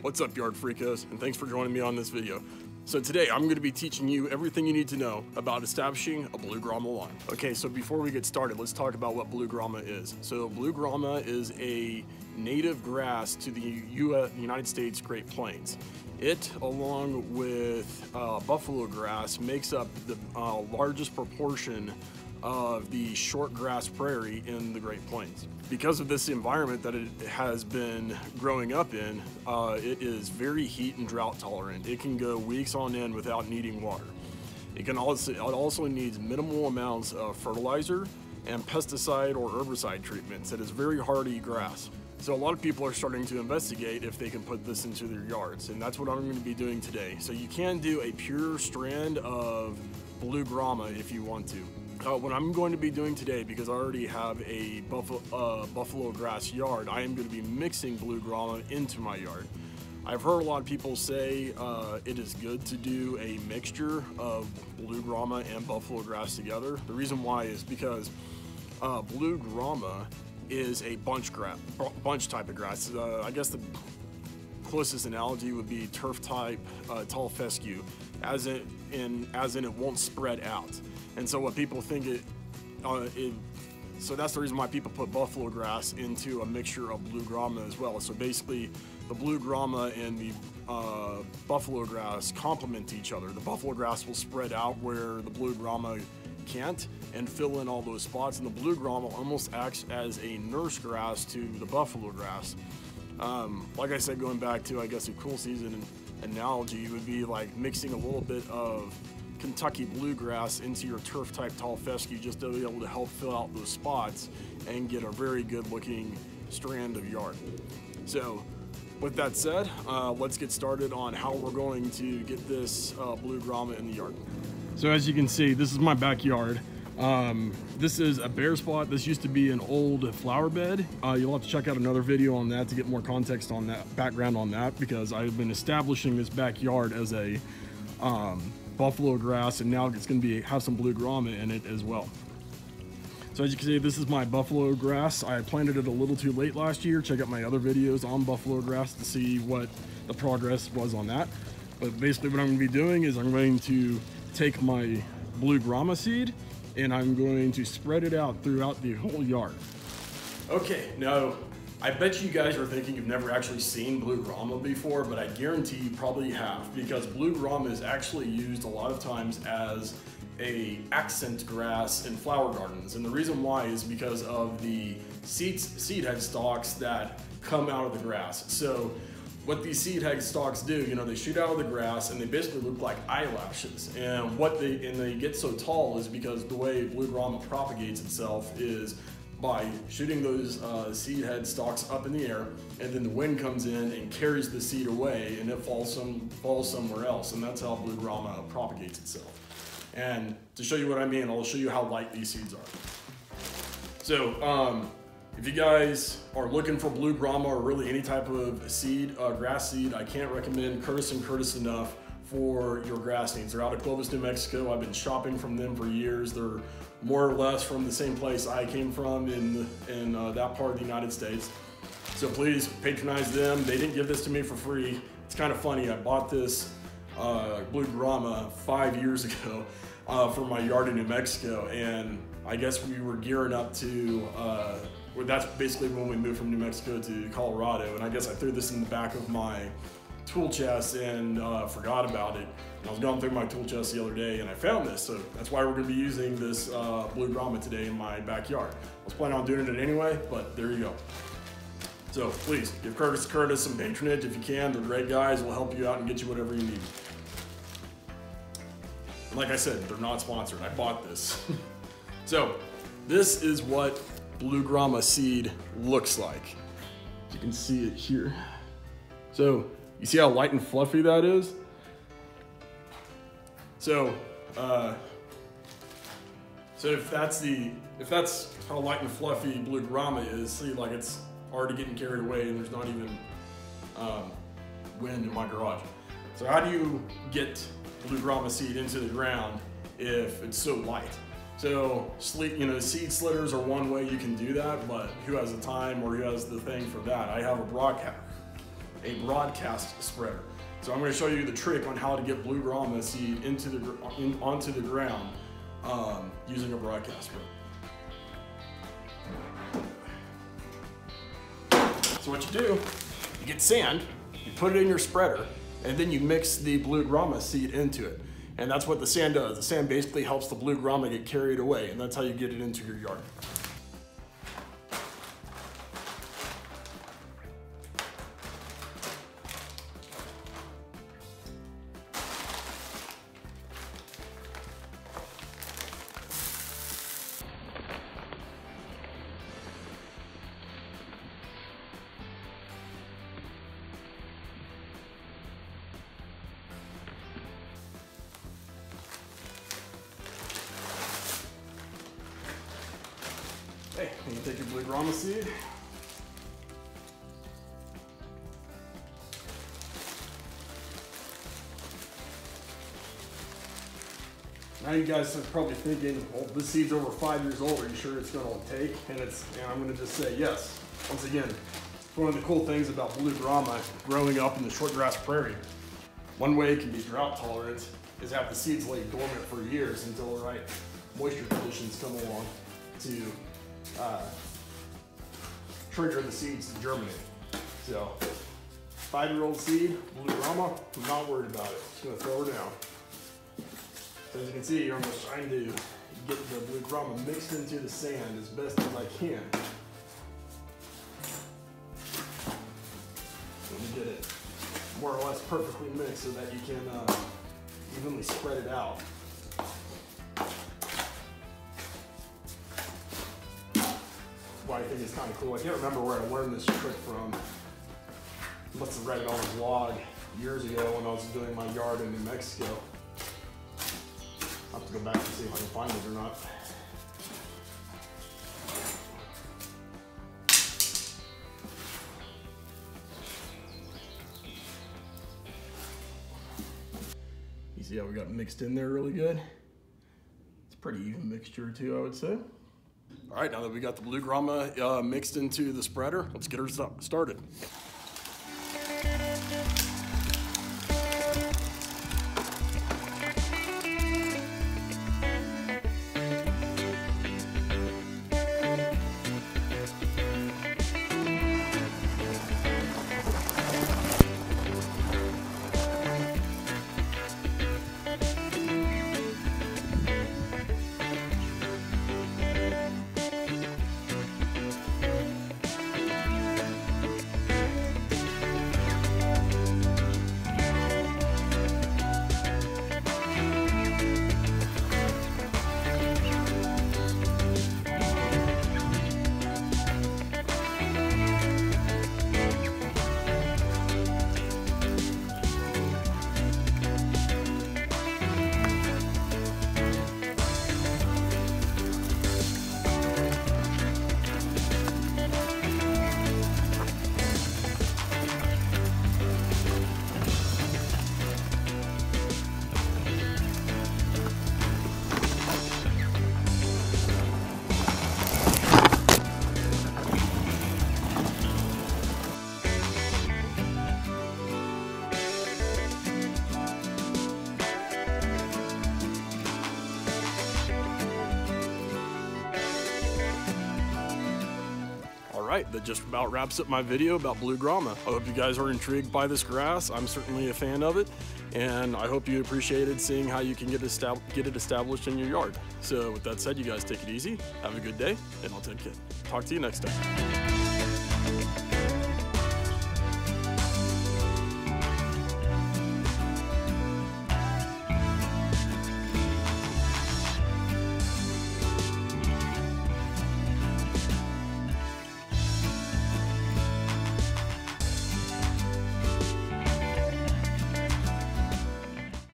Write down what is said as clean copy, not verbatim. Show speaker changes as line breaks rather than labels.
What's up, yard freakos, and thanks for joining me on this video. So today I'm going to be teaching you everything you need to know about establishing a Blue Grama lawn. Okay, so before we get started, let's talk about what Blue Grama is. So Blue Grama is a native grass to the United States Great Plains. It, along with Buffalograss, makes up the largest proportion of the short grass prairie in the Great Plains. Because of this environment that it has been growing up in, it is very heat and drought tolerant. It can go weeks on end without needing water. It also needs minimal amounts of fertilizer and pesticide or herbicide treatments. It is very hardy grass. So a lot of people are starting to investigate if they can put this into their yards, and that's what I'm going to be doing today. So you can do a pure strand of Blue Grama if you want to. What I'm going to be doing today, because I already have a Buffalograss yard, I am going to be mixing Blue Grama into my yard. I've heard a lot of people say it is good to do a mixture of Blue Grama and Buffalograss together. The reason why is because Blue Grama is a bunch type of grass. I guess the closest analogy would be turf type tall fescue, as in it won't spread out. And so what people think so that's the reason why people put Buffalograss into a mixture of Blue Grama as well. So basically the Blue Grama and the Buffalograss complement each other. The Buffalograss will spread out where the Blue Grama can't and fill in all those spots, and the Blue Grama almost acts as a nurse grass to the Buffalograss. Like I said, going back to, I guess, a cool season analogy would be like mixing a little bit of Kentucky bluegrass into your turf type tall fescue, just to be able to help fill out those spots and get a very good looking strand of yard. So with that said, let's get started on how we're going to get this Blue Grama in the yard. So as you can see, this is my backyard. This is a bare spot. This used to be an old flower bed. You'll have to check out another video on that to get more context on that, background on that, because I've been establishing this backyard as a Buffalograss, and now it's going to have some Blue Grama in it as well. So as you can see, this is my Buffalograss. I planted it a little too late last year. Check out my other videos on Buffalograss to see what the progress was on that. But basically what I'm going to be doing is I'm going to take my Blue Grama seed and I'm going to spread it out throughout the whole yard. Okay, now I bet you guys are thinking you've never actually seen Blue Grama before, but I guarantee you probably have, because Blue Grama is actually used a lot of times as a accent grass in flower gardens. And the reason why is because of the seed head stalks that come out of the grass. So what these seed head stalks do, they shoot out of the grass and they basically look like eyelashes. And they get so tall is because the way Blue Grama propagates itself is by shooting those seed head stalks up in the air, and then the wind comes in and carries the seed away and it falls somewhere else. And that's how Blue Grama propagates itself. And to show you what I mean, I'll show you how light these seeds are. So if you guys are looking for Blue Grama or really any type of seed, grass seed, I can't recommend Curtis & Curtis enough for your grass needs. They're out of Clovis, New Mexico. I've been shopping from them for years. They're more or less from the same place I came from in that part of the United States. So please patronize them. They didn't give this to me for free. It's kind of funny. I bought this Blue Grama 5 years ago for my yard in New Mexico, and I guess we were gearing up to that's basically when we moved from New Mexico to Colorado, and I guess I threw this in the back of my tool chest and forgot about it. And I was going through my tool chest the other day and I found this, so that's why we're going to be using this Blue Grama today in my backyard. I was planning on doing it anyway, but there you go. So please give Curtis some patronage if you can. They're great guys. Will help you out and get you whatever you need. And like I said, they're not sponsored. I bought this. So this is what Blue Grama seed looks like. You can see it here. So you see how light and fluffy that is? So if that's how light and fluffy Blue Grama is, see, like it's already getting carried away and there's not even wind in my garage. So how do you get Blue Grama seed into the ground if it's so light? So seed slitters are one way you can do that, but who has the time or who has the thing for that? I have a a broadcast spreader. So I'm going to show you the trick on how to get Blue Grama seed onto the ground using a broadcast spreader. So what you do, you get sand, you put it in your spreader, and then you mix the Blue Grama seed into it. And that's what the sand does. The sand basically helps the Blue Grama get carried away, and that's how you get it into your yard. Okay, you can take your Blue Grama seed. Now you guys are probably thinking, well, this seed's over 5 years old. Are you sure it's going to take? And I'm going to just say yes. Once again, one of the cool things about Blue Grama growing up in the shortgrass prairie, one way it can be drought tolerant is have the seeds lay dormant for years until the right moisture conditions come along to trigger the seeds to germinate. So, 5-year-old seed, Blue Grama, I'm not worried about it. Just gonna throw her down. So as you can see here, I'm just trying to get the Blue Grama mixed into the sand as best as I can. Let me get it more or less perfectly mixed so that you can evenly spread it out. Why I think it's kind of cool. I can't remember where I learned this trick from. I must have read it on a blog years ago when I was doing my yard in New Mexico. I'll have to go back and see if I can find it or not. You see how we got mixed in there really good? It's a pretty even mixture too, I would say. All right, now that we got the Blue Grama mixed into the spreader, let's get her started. Alright, that just about wraps up my video about Blue Grama. I hope you guys are intrigued by this grass. I'm certainly a fan of it, and I hope you appreciated seeing how you can get it established in your yard. So with that said, you guys take it easy, have a good day, and I'll talk to you next time.